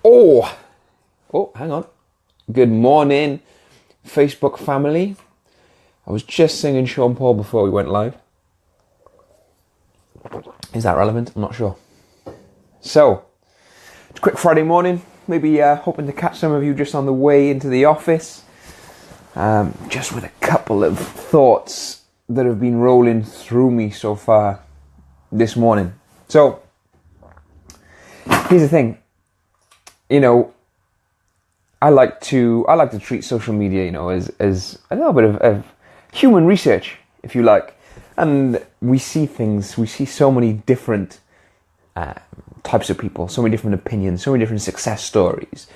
Oh, hang on. Good morning, Facebook family. I was just singing Sean Paul before we went live. Is that relevant? I'm not sure. So, it's a quick Friday morning. Maybe hoping to catch some of you just on the way into the office. Just with a couple of thoughts that have been rolling through me so far this morning. So, here's the thing. I like to treat social media, as a little bit of human research, if you like. And we see so many different types of people, so many different opinions, so many different success stories,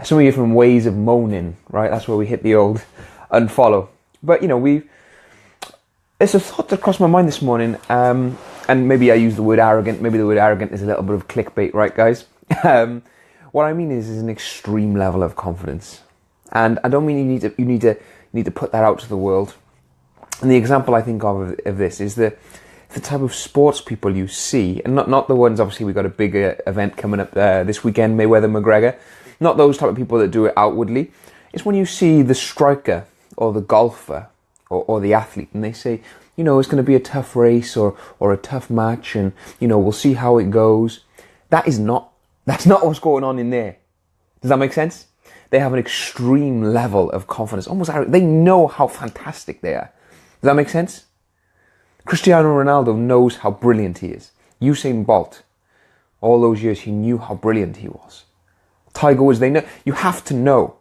so many different ways of moaning, right? That's where we hit the old unfollow. But, it's a thought that crossed my mind this morning, and maybe I use the word arrogant. Maybe the word arrogant is a little bit of clickbait, right, guys? What I mean is an extreme level of confidence, and I don't mean you need to put that out to the world. And the example I think of this is the type of sports people you see, and not the ones. Obviously, we've got a big event coming up this weekend, Mayweather-McGregor. Not those type of people that do it outwardly. It's when you see the striker or the golfer or the athlete, and they say, it's going to be a tough race or a tough match, and we'll see how it goes. That's not what's going on in there. Does that make sense? They have an extreme level of confidence, almost arrogant. They know how fantastic they are. Does that make sense? Cristiano Ronaldo knows how brilliant he is. Usain Bolt, all those years, he knew how brilliant he was. Tiger Woods, they know. You have to know.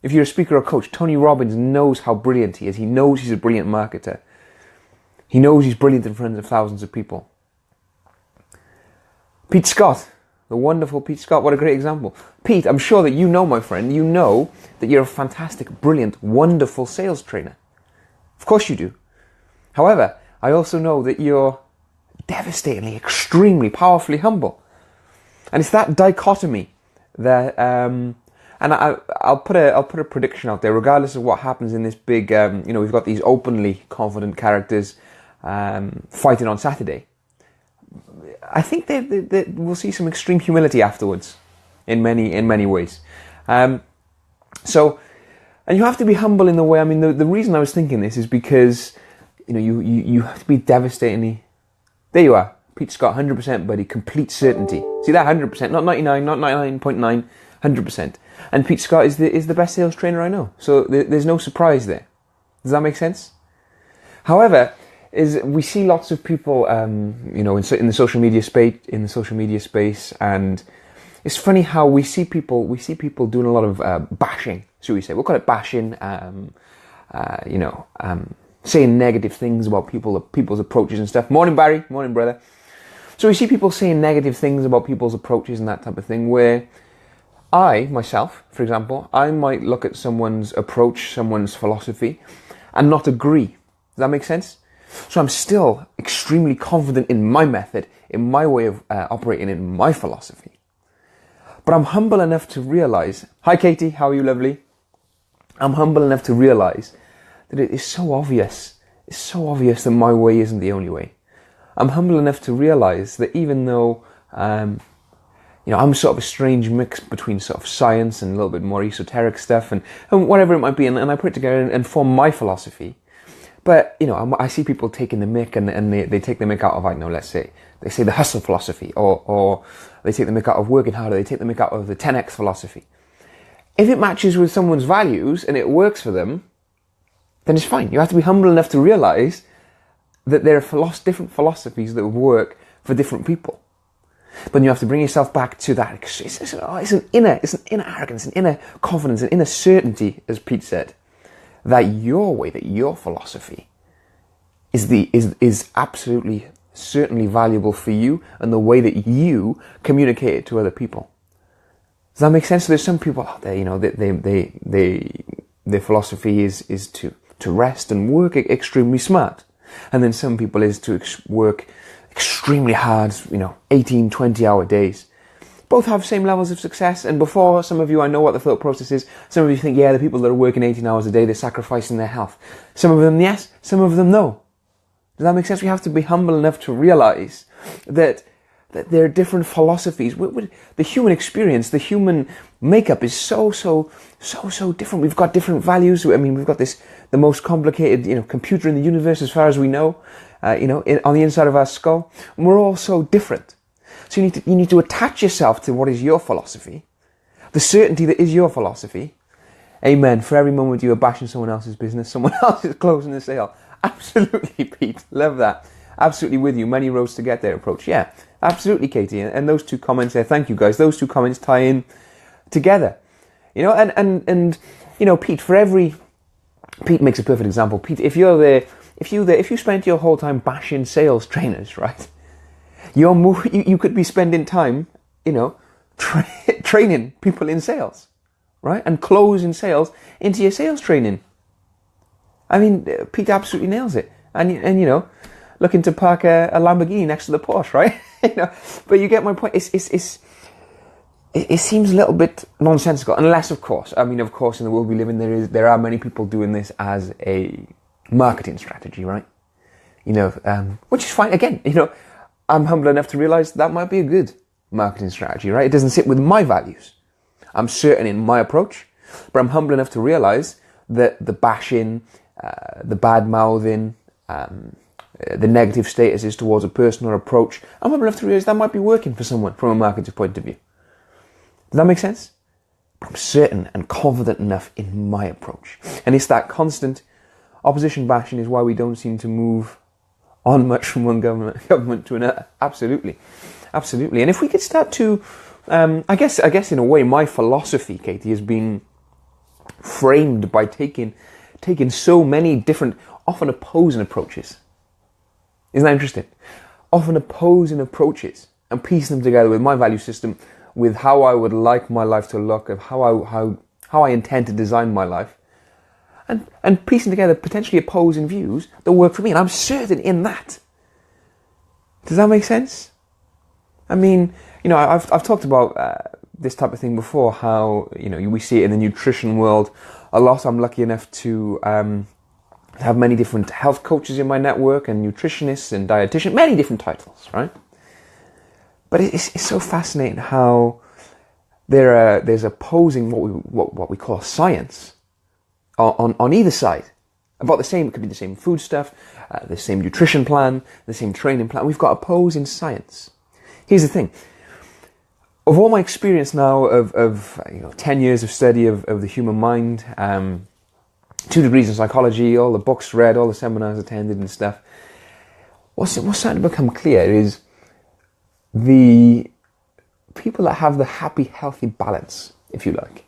If you're a speaker or coach, Tony Robbins knows how brilliant he is. He knows he's a brilliant marketer. He knows he's brilliant in front of thousands of people. Pete Scott, the wonderful Pete Scott, what a great example. Pete, I'm sure that you know, my friend, you know that you're a fantastic, brilliant, wonderful sales trainer. Of course you do. However, I also know that you're devastatingly, extremely, powerfully humble. And it's that dichotomy that, and I'll put a prediction out there, regardless of what happens in this big, we've got these openly confident characters fighting on Saturday. I think that we'll see some extreme humility afterwards, in many ways. And you have to be humble in the way. I mean, the reason I was thinking this is because you have to be devastatingly. There you are, Pete Scott, 100%, buddy, complete certainty. See that 100%, not 99, not 99.9, 100%. And Pete Scott is the best sales trainer I know. So there's no surprise there. Does that make sense? However, we see lots of people, in the social media space, and it's funny how we see people doing a lot of bashing. So we say we'll call it bashing. Saying negative things about people's approaches and stuff. Morning, Barry. Morning, brother. So we see people saying negative things about people's approaches and that type of thing. Where I myself, for example, I might look at someone's approach, someone's philosophy, and not agree. Does that make sense? So I'm still extremely confident in my method, in my way of operating, in my philosophy. But I'm humble enough to realize, hi Katie, how are you, lovely? I'm humble enough to realize that it is so obvious. It's so obvious that my way isn't the only way. I'm humble enough to realize that even though, I'm sort of a strange mix between sort of science and a little bit more esoteric stuff and whatever it might be, and I put it together and form my philosophy. But, I see people taking the mick and they take the mick out of, let's say, they say the hustle philosophy, or they take the mick out of working harder, they take the mick out of the 10x philosophy. If it matches with someone's values and it works for them, then it's fine. You have to be humble enough to realize that there are different philosophies that work for different people. But you have to bring yourself back to that. It's an inner arrogance, an inner confidence, an inner certainty, as Pete said, that your way, that your philosophy is absolutely, certainly valuable for you and the way that you communicate it to other people. Does that make sense? So there's some people out there, their philosophy is to rest and work extremely smart. And then some people is to work extremely hard, 18, 20-hour days. Both have same levels of success. And before some of you, I know what the thought process is. Some of you think, the people that are working 18 hours a day, they're sacrificing their health. Some of them, yes. Some of them, no. Does that make sense? We have to be humble enough to realize that there are different philosophies. The human experience, the human makeup is so different. We've got different values. I mean, we've got the most complicated, computer in the universe as far as we know, on the inside of our skull. And we're all so different. So you need to attach yourself to what is your philosophy, the certainty that is your philosophy. Amen. For every moment you are bashing someone else's business, someone else is closing the sale. Absolutely, Pete. Love that. Absolutely with you. Many roads to get there approach. Yeah, absolutely, Katie. And those two comments there, thank you guys. Those two comments tie in together. And Pete, Pete makes a perfect example. Pete, if you spent your whole time bashing sales trainers, right? You could be spending time, training people in sales, right? And closing sales into your sales training. I mean, Pete absolutely nails it. And looking to park a Lamborghini next to the Porsche, right? But you get my point. It seems a little bit nonsensical, unless, of course, in the world we live in, there are many people doing this as a marketing strategy, right? Which is fine. Again, I'm humble enough to realize that might be a good marketing strategy, right? It doesn't sit with my values. I'm certain in my approach, but I'm humble enough to realize that the bashing, the bad mouthing, the negative statuses towards a person or approach, I'm humble enough to realize that might be working for someone from a marketing point of view. Does that make sense? But I'm certain and confident enough in my approach. And it's that constant opposition bashing is why we don't seem to move on much from one government to another. Absolutely. Absolutely. And if we could start to, I guess in a way, my philosophy, Katie, has been framed by taking so many different, often opposing approaches. Isn't that interesting? Often opposing approaches and piecing them together with my value system, with how I would like my life to look, of how I intend to design my life, and piecing together potentially opposing views that work for me. And I'm certain in that. Does that make sense? I mean, I've talked about this type of thing before, how, we see it in the nutrition world a lot. I'm lucky enough to have many different health coaches in my network and nutritionists and dietitians, many different titles, right? But it's so fascinating how there's opposing what we call science on either side. About the same, it could be the same food stuff, the same nutrition plan, the same training plan. We've got opposing science. Here's the thing. Of all my experience now of 10 years of study of the human mind, 2 degrees in psychology, all the books read, all the seminars attended and stuff, what's starting to become clear is the people that have the happy, healthy balance, if you like,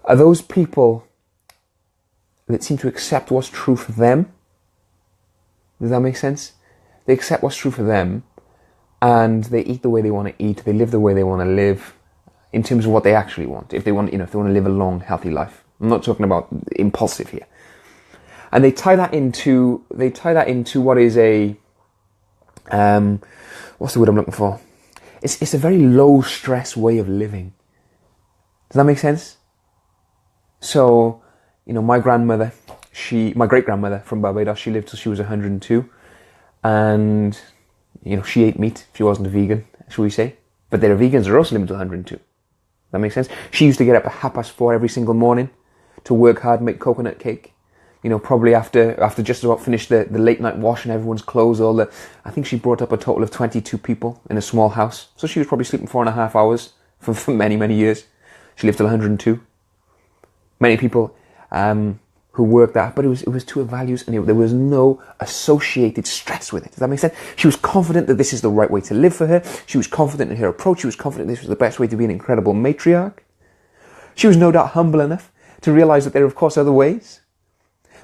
are those people that seem to accept what's true for them. Does that make sense? They accept what's true for them, and they eat the way they want to eat. They live the way they want to live, in terms of what they actually want. If they want, if they want to live a long, healthy life. I'm not talking about impulsive here. And they tie that into what is a what's the word I'm looking for? It's a very low stress way of living. Does that make sense? So, my grandmother, my great grandmother from Barbados, she lived till she was 102, and she ate meat. She wasn't a vegan, shall we say? But there are vegans that are also living till 102. That makes sense. She used to get up at 4:30 every single morning to work hard, make coconut cake. Probably after just about finished the late night washing everyone's clothes, I think she brought up a total of 22 people in a small house. So she was probably sleeping 4.5 hours for many, many years. She lived till 102. Many people who worked that, but it was to her values, and there was no associated stress with it. Does that make sense? She was confident that this is the right way to live for her. She was confident in her approach. She was confident this was the best way to be an incredible matriarch. She was no doubt humble enough to realize that there are, of course, other ways.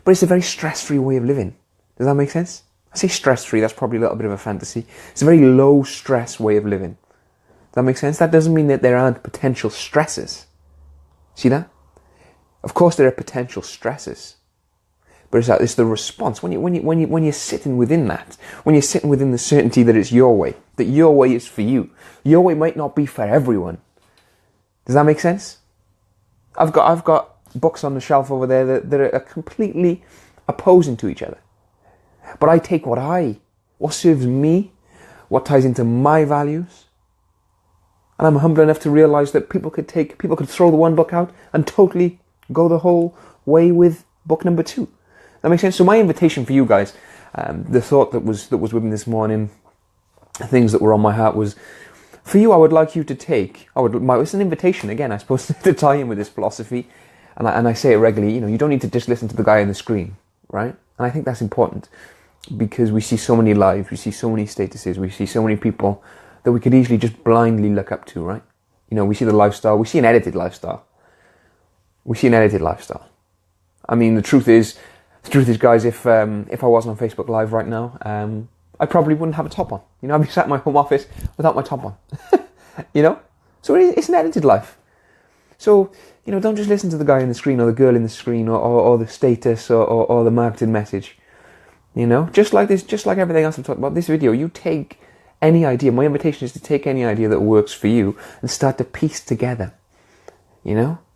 But it's a very stress-free way of living. Does that make sense? I say stress-free, that's probably a little bit of a fantasy. It's a very low-stress way of living. Does that make sense? That doesn't mean that there aren't potential stresses. See that? Of course there are potential stresses. But it's the response. When you're sitting within that, when you're sitting within the certainty that it's your way, that your way is for you. Your way might not be for everyone. Does that make sense? I've got books on the shelf over there that are completely opposing to each other. But I take what serves me, what ties into my values, And I'm humble enough to realise that people could throw the one book out and totally go the whole way with book number 2. That makes sense? So my invitation for you guys, the thought that was with me this morning, things that were on my heart was, for you, I would like you to take, it's an invitation, again, I suppose, to tie in with this philosophy, and I say it regularly, you don't need to just listen to the guy on the screen, right? And I think that's important, because we see so many lives, we see so many statuses, we see so many people that we could easily just blindly look up to, right? We see the lifestyle, we see an edited lifestyle. I mean, the truth is, guys, if I wasn't on Facebook Live right now, I probably wouldn't have a top on. I'd be sat in my home office without my top on. So it's an edited life. So, don't just listen to the guy on the screen or the girl in the screen or the status or the marketing message. Just like this, just like everything else I'm talking about, this video, you take any idea. My invitation is to take any idea that works for you and start to piece together.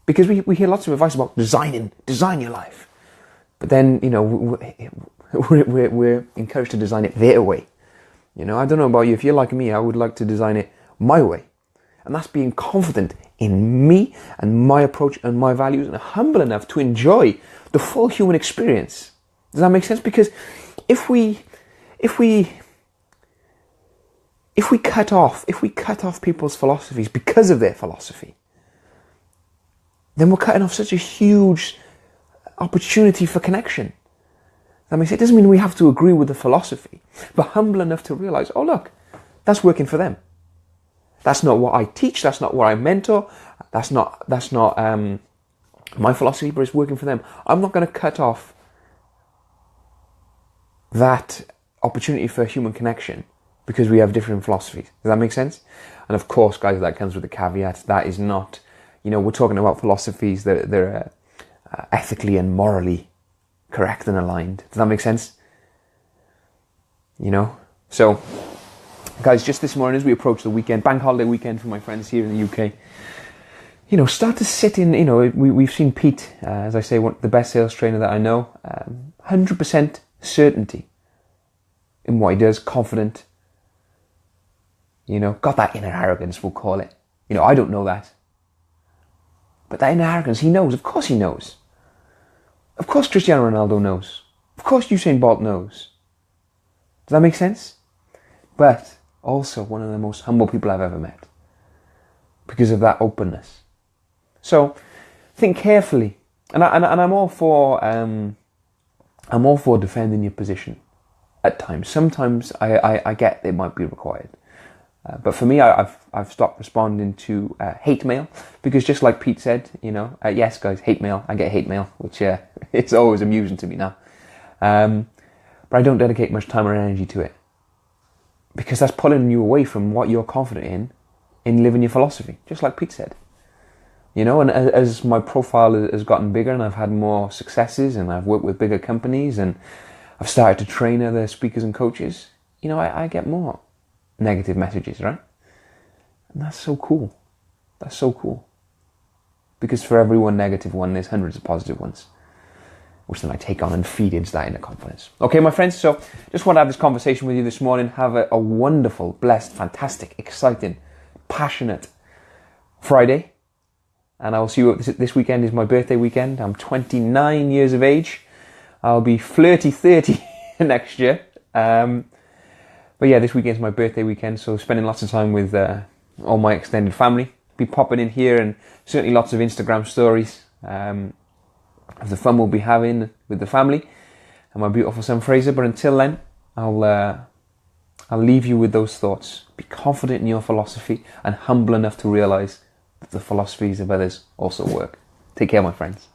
Because we hear lots of advice about design your life. But then, we're encouraged to design it their way. I don't know about you. If you're like me, I would like to design it my way. And that's being confident in me and my approach and my values, and humble enough to enjoy the full human experience. Does that make sense? Because if we cut off people's philosophies because of their philosophy, then we're cutting off such a huge opportunity for connection. That makes it doesn't mean we have to agree with the philosophy, but humble enough to realize, oh look, that's working for them. That's not what I teach. That's not what I mentor. That's not my philosophy, but it's working for them. I'm not going to cut off that opportunity for human connection because we have different philosophies. Does that make sense? And of course, guys, that comes with a caveat. That is not, we're talking about philosophies that are ethically and morally correct and aligned. Does that make sense? So, guys, just this morning as we approach the weekend, bank holiday weekend for my friends here in the UK, start to sit in, we've seen Pete, as I say, the best sales trainer that I know, 100% certainty in what he does, confident, got that inner arrogance, we'll call it. I don't know that. But that inner arrogance, he knows, of course he knows. Of course Cristiano Ronaldo knows. Of course Usain Bolt knows. Does that make sense? But also one of the most humble people I've ever met because of that openness. So think carefully, and I'm all for defending your position at times. Sometimes I get it might be required, but for me, I've stopped responding to hate mail because just like Pete said, yes, guys, hate mail. I get hate mail, which it's always amusing to me now, but I don't dedicate much time or energy to it. Because that's pulling you away from what you're confident in living your philosophy, just like Pete said. And as my profile has gotten bigger and I've had more successes and I've worked with bigger companies and I've started to train other speakers and coaches, I get more negative messages, right? And that's so cool. That's so cool. Because for every one negative one, there's hundreds of positive ones, which then I take on and feed into that inner confidence. Okay, my friends, so just want to have this conversation with you this morning. Have a wonderful, blessed, fantastic, exciting, passionate Friday. And I'll see you this weekend is my birthday weekend. I'm 29 years of age. I'll be flirty 30 next year. But yeah, this weekend's my birthday weekend, so spending lots of time with all my extended family. Be popping in here and certainly lots of Instagram stories. Of the fun we'll be having with the family and my beautiful son Fraser. But until then, I'll leave you with those thoughts. Be confident in your philosophy and humble enough to realise that the philosophies of others also work. Take care, my friends.